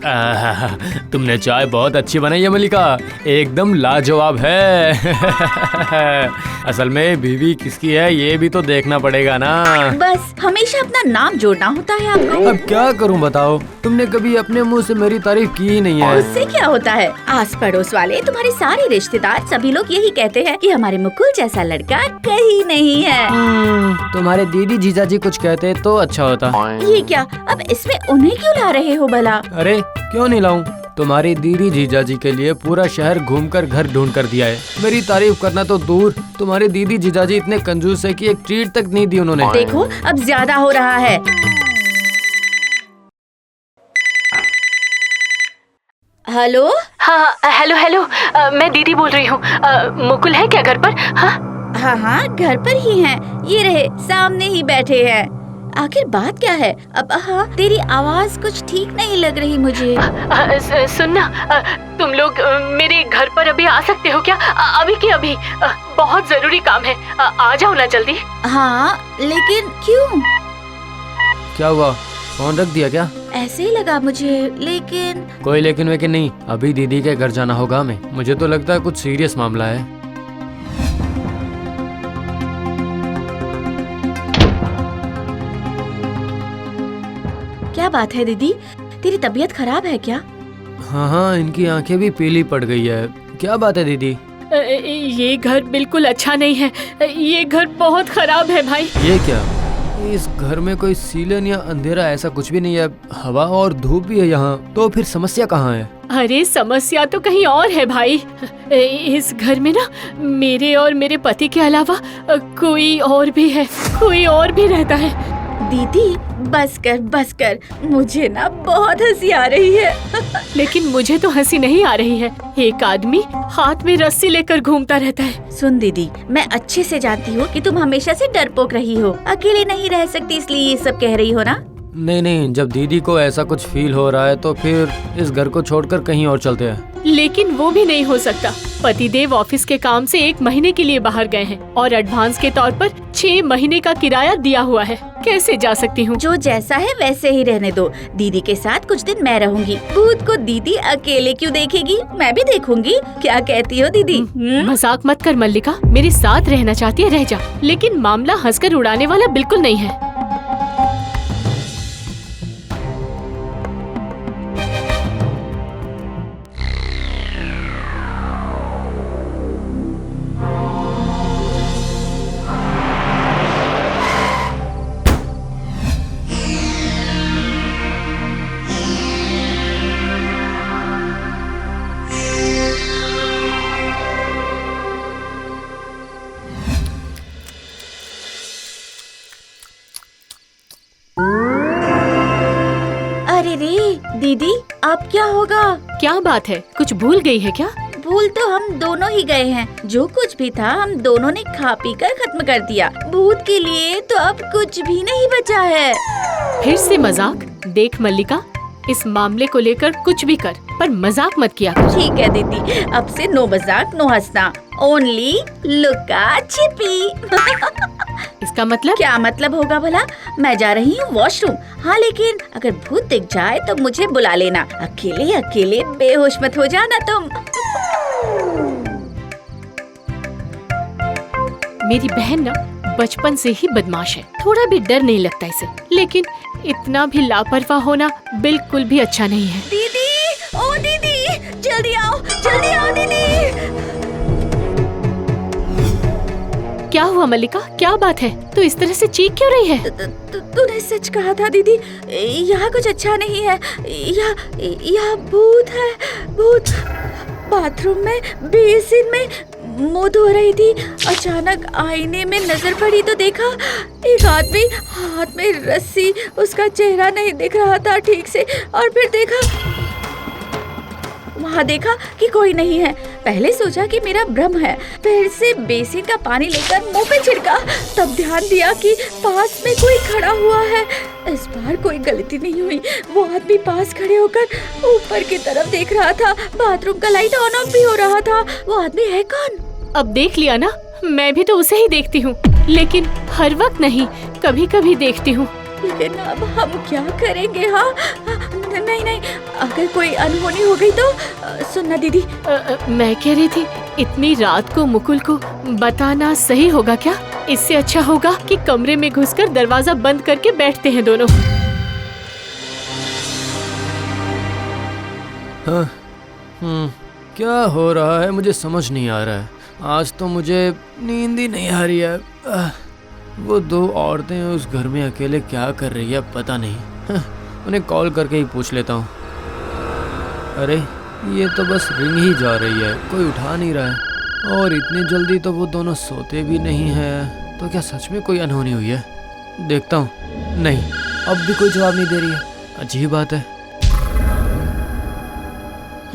तुमने चाय बहुत अच्छी बनाई है मलिका, एकदम लाजवाब है। असल में बीवी किसकी है ये भी तो देखना पड़ेगा ना। बस हमेशा अपना नाम जोड़ना होता है आपको। अब क्या करूं बताओ, तुमने कभी अपने मुंह से मेरी तारीफ की ही नहीं है। उससे क्या होता है, आस पड़ोस वाले, तुम्हारे सारे रिश्तेदार, सभी लोग यही कहते हैं कि हमारे मुकुल जैसा लड़का कहीं नहीं है। तुम्हारे दीदी जीजाजी कुछ कहते तो अच्छा होता। ये क्या, अब इसमें उन्हें क्यों ला रहे हो भला? अरे क्यों नहीं लाऊं, तुम्हारी दीदी जीजाजी के लिए पूरा शहर घूमकर घर ढूंढ कर दिया है। मेरी तारीफ करना तो दूर, तुम्हारे दीदी जीजाजी इतने कंजूस है कि एक ट्रीट तक नहीं दी उन्होंने। देखो अब ज्यादा हो रहा है। हेलो। हाँ हेलो हेलो, मैं दीदी बोल रही हूँ। मुकुल है क्या घर पर? हाँ हाँ घर पर ही हैं, ये रहे सामने ही बैठे हैं। आखिर बात क्या है? अब हाँ, तेरी आवाज कुछ ठीक नहीं लग रही मुझे। सुनना, तुम लोग मेरे घर पर अभी आ सकते हो क्या? अभी के अभी, बहुत जरूरी काम है, आ जाओ ना जल्दी। हाँ लेकिन क्यों? क्या हुआ, फोन रख दिया क्या? ऐसे ही लगा मुझे, लेकिन कोई लेकिन वेकिन नहीं, अभी दीदी के घर जाना होगा हमें। मुझे तो लगता है कुछ सीरियस मामला है। क्या बात है दीदी, तेरी तबीयत खराब है क्या? हाँ हाँ, इनकी आंखें भी पीली पड़ गई है। क्या बात है दीदी? ये घर बिल्कुल अच्छा नहीं है, ये घर बहुत खराब है भाई। ये क्या, इस घर में कोई सीलन या अंधेरा ऐसा कुछ भी नहीं है, हवा और धूप भी है यहाँ, तो फिर समस्या कहाँ है? अरे समस्या तो कहीं और है भाई। इस घर में ना मेरे और मेरे पति के अलावा कोई और भी है, कोई और भी रहता है। दीदी बस कर, मुझे ना बहुत हंसी आ रही है। लेकिन मुझे तो हंसी नहीं आ रही है। एक आदमी हाथ में रस्सी लेकर घूमता रहता है। सुन दीदी, मैं अच्छे से जानती हूँ कि तुम हमेशा से डरपोक रही हो, अकेले नहीं रह सकती इसलिए ये सब कह रही हो ना। नहीं, जब दीदी को ऐसा कुछ फील हो रहा है तो फिर इस घर को छोड़कर कहीं और चलते हैं। लेकिन वो भी नहीं हो सकता। पतिदेव ऑफिस के काम से 1 महीने के लिए बाहर गए हैं और एडवांस के तौर पर 6 महीने का किराया दिया हुआ है। कैसे जा सकती हूँ? जो जैसा है वैसे ही रहने दो। दीदी के साथ कुछ दिन मैं रहूंगी। भूत को दीदी अकेले क्यों देखेगी, मैं भी देखूंगी। क्या कहती हो दीदी? मजाक मत कर मल्लिका, मेरे साथ रहना चाहती है रह जा, लेकिन मामला हंसकर उड़ाने वाला बिल्कुल नहीं है। अरे रे दीदी, अब क्या होगा? क्या बात है, कुछ भूल गई है क्या? भूल तो हम दोनों ही गए हैं। जो कुछ भी था हम दोनों ने खा पी कर खत्म कर दिया। भूत के लिए तो अब कुछ भी नहीं बचा है। फिर से मजाक? देख मल्लिका, इस मामले को लेकर कुछ भी कर, पर मजाक मत किया कर। ठीक है दीदी, अब से नो मजाक नो हंसना, ओनली लुका छिपी। इसका मतलब? क्या मतलब होगा भला? मैं जा रही हूँ वॉशरूम। हाँ लेकिन अगर भूत दिख जाए तो मुझे बुला लेना। अकेले अकेले बेहोश मत हो जाना तुम। मेरी बहन ना बचपन से ही बदमाश है, थोड़ा भी डर नहीं लगता इसे, लेकिन इतना भी लापरवाह होना बिल्कुल भी अच्छा नहीं है। दीदी, ओ दीदी, जल्दी आओ दीदी। क्या हुआ मल्लिका, क्या बात है? तू इस तरह से चीख क्यों रही है? तूने सच कहा था दीदी, यहाँ कुछ अच्छा नहीं है। यहाँ भूत है, भूत। बाथरूम में बेसिन में मुँह धो रही थी, अचानक आईने में नजर पड़ी तो देखा एक आदमी हाथ में रस्सी, उसका चेहरा नहीं दिख रहा था ठीक से, और फिर वहाँ देखा कि कोई नहीं है। पहले सोचा कि मेरा भ्रम है, फिर से बेसिन का पानी लेकर मुंह पे छिड़का, तब ध्यान दिया कि पास में कोई खड़ा हुआ है। इस बार कोई गलती नहीं हुई, वो आदमी पास खड़े होकर ऊपर की तरफ देख रहा था। बाथरूम का लाइट ऑन ऑफ भी हो रहा था। वो आदमी है कौन? अब देख लिया ना, मैं भी तो उसे ही देखती हूँ, लेकिन हर वक्त नहीं, कभी कभी देखती हूँ। लेकिन अब हम क्या करेंगे? हाँ, नहीं नहीं, अगर कोई अनहोनी हो गई तो सुनना दीदी। मैं कह रही थी इतनी रात को मुकुल को बताना सही होगा क्या? इससे अच्छा होगा कि कमरे में घुसकर दरवाजा बंद करके बैठते हैं दोनों। हाँ, क्या हो रहा है मुझे समझ नहीं आ रहा है। आज तो मुझे नींद ही नहीं आ रही है। वो दो औरतें उस घर में अकेले क्या कर रही है पता नहीं। उन्हें कॉल करके ही पूछ लेता हूँ। अरे ये तो बस रिंग ही जा रही है, कोई उठा नहीं रहा है। और इतनी जल्दी तो वो दोनों सोते भी नहीं हैं। तो क्या सच में कोई अनहोनी हुई है? देखता हूँ। नहीं, अब भी कोई जवाब नहीं दे रही है। अजीब बात है।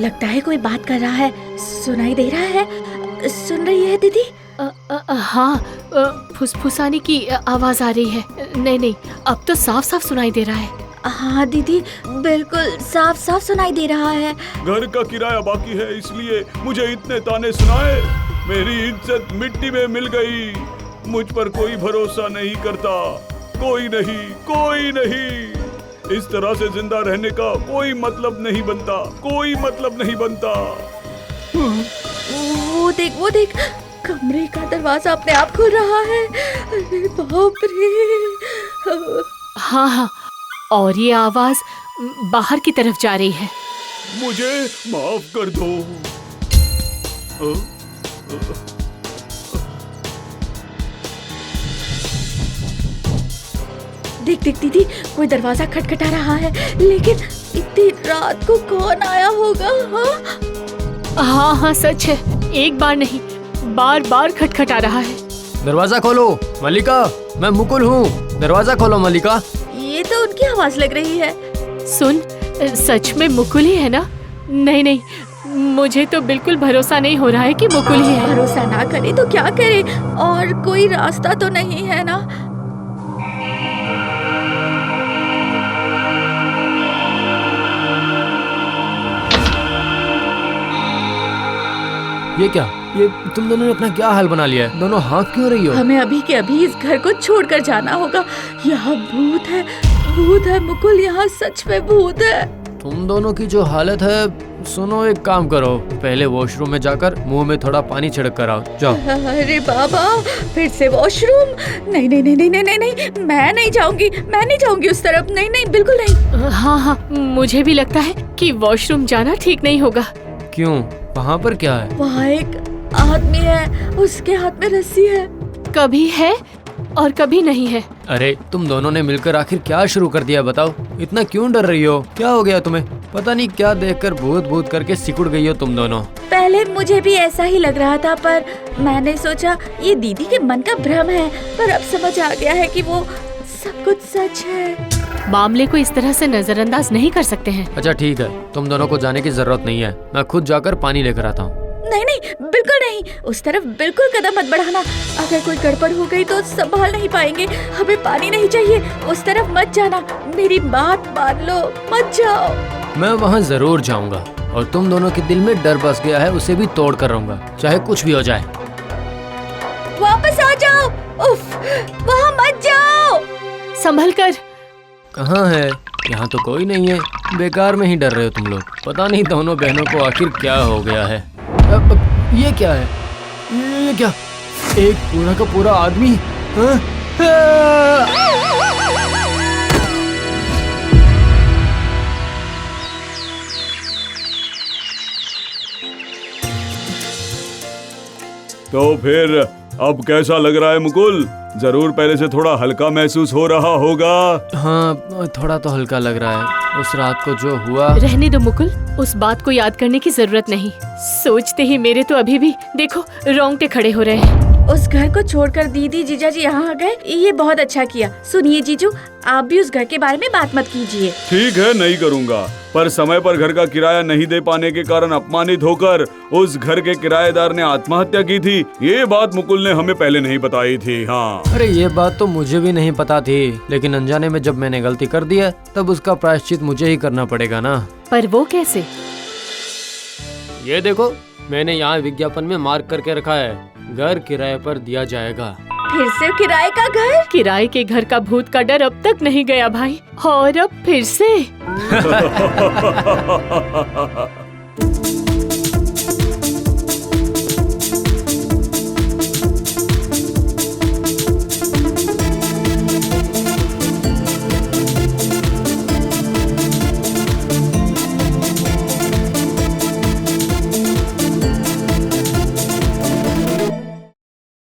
लगता है कोई बात कर रहा है। सुनाई दे रहा है? सुन रही है दीदी? हाँ, फुसफुसाने की आवाज आ रही है। नहीं, अब तो साफ साफ सुनाई दे रहा है। हाँ दीदी, बिल्कुल साफ साफ सुनाई दे रहा है। घर का किराया बाकी है इसलिए मुझे इतने ताने सुनाए। मेरी इज्जत मिट्टी में मिल गई। मुझ पर कोई भरोसा नहीं करता। कोई नहीं। इस तरह से जिंदा रहने का कोई मतलब नहीं बनता। वो देख, कमरे का दरवाजा अपने आप खुल रहा है। अरे बाप रे। हाँ, और ये आवाज बाहर की तरफ जा रही है। मुझे माफ कर दो। देख दीदी, कोई दरवाजा खटखटा रहा है, लेकिन इतनी रात को कौन आया होगा? हाँ, सच है। एक बार नहीं, बार खटखटा रहा है। दरवाजा खोलो मल्लिका, मैं मुकुल हूँ। दरवाजा खोलो मल्लिका। ये तो उनकी आवाज लग रही है। सुन, सच में मुकुल ही है ना? नहीं, मुझे तो बिल्कुल भरोसा नहीं हो रहा है कि मुकुल ही है। भरोसा ना करे तो क्या करे? और कोई रास्ता तो नहीं है ना? ये क्या? ये तुम दोनों ने अपना क्या हाल बना लिया है? दोनों हाँफ क्यों रही हो? हमें अभी के अभी इस घर को छोड़कर जाना होगा। यहाँ भूत है मुकुल, यहाँ सच में भूत है। तुम दोनों की जो हालत है, सुनो एक काम करो, पहले वॉशरूम में जाकर मुंह में थोड़ा पानी छिड़क कर आओ। जाओ। अरे बाबा, फिर से वॉशरूम? नहीं, मैं नहीं जाऊंगी उस तरफ। नहीं, बिल्कुल नहीं। हाँ, मुझे भी लगता है कि वॉशरूम जाना ठीक नहीं होगा। क्यों? वहाँ पर क्या है? वहाँ एक आदमी है, उसके हाथ में रस्सी है। कभी है और कभी नहीं है। अरे तुम दोनों ने मिलकर आखिर क्या शुरू कर दिया बताओ? इतना क्यों डर रही हो? क्या हो गया तुम्हें? पता नहीं क्या देखकर भूत करके सिकुड़ गई हो तुम दोनों। पहले मुझे भी ऐसा ही लग रहा था, पर मैंने सोचा ये दीदी के मन का भ्रम है। पर अब समझ आ गया है कि वो सब कुछ सच है। मामले को इस तरह से नजरअंदाज नहीं कर सकते हैं। अच्छा ठीक है, तुम दोनों को जाने की जरूरत नहीं है। मैं खुद जाकर पानी लेकर आता हूँ। नहीं, बिल्कुल नहीं। उस तरफ बिल्कुल कदम मत बढ़ाना। अगर कोई गड़बड़ हो गई तो संभाल नहीं पाएंगे। हमें पानी नहीं चाहिए। उस तरफ मत जाना। मेरी बात मान लो, मत जाओ। मैं वहाँ जरूर जाऊंगा और तुम दोनों के दिल में डर बस गया है, उसे भी तोड़ कर रहूंगा, चाहे कुछ भी हो जाए। वापस आ जाओ। उफ, वहाँ मत जाओ। संभल कर। कहाँ है? यहाँ तो कोई नहीं है। बेकार में ही डर रहे हो तुम लोग। पता नहीं दोनों बहनों को आखिर क्या हो गया है। ये क्या है? ये क्या? एक पूरा का पूरा आदमी? हाँ? तो फिर अब कैसा लग रहा है मुकुल? जरूर पहले से थोड़ा हल्का महसूस हो रहा होगा। हाँ, थोड़ा तो हल्का लग रहा है। उस रात को जो हुआ। रहने दो मुकुल, उस बात को याद करने की जरूरत नहीं। सोचते ही मेरे तो अभी भी देखो रोंगटे खड़े हो रहे हैं। उस घर को छोड़कर दीदी जीजाजी यहाँ आ गए, ये बहुत अच्छा किया। सुनिए जीजू, आप भी उस घर के बारे में बात मत कीजिए। ठीक है, नहीं करूँगा। पर समय पर घर का किराया नहीं दे पाने के कारण अपमानित होकर उस घर के किराएदार ने आत्महत्या की थी। ये बात मुकुल ने हमें पहले नहीं बताई थी। हाँ, अरे ये बात तो मुझे भी नहीं पता थी, लेकिन अनजाने में जब मैंने गलती कर दी है तब उसका प्रायश्चित मुझे ही करना पड़ेगा ना। पर वो कैसे? ये देखो, मैंने यहाँ विज्ञापन में मार्क करके रखा है, घर किराए पर दिया जाएगा। फिर से किराए का घर? किराए के घर का भूत का डर अब तक नहीं गया भाई, और अब फिर से।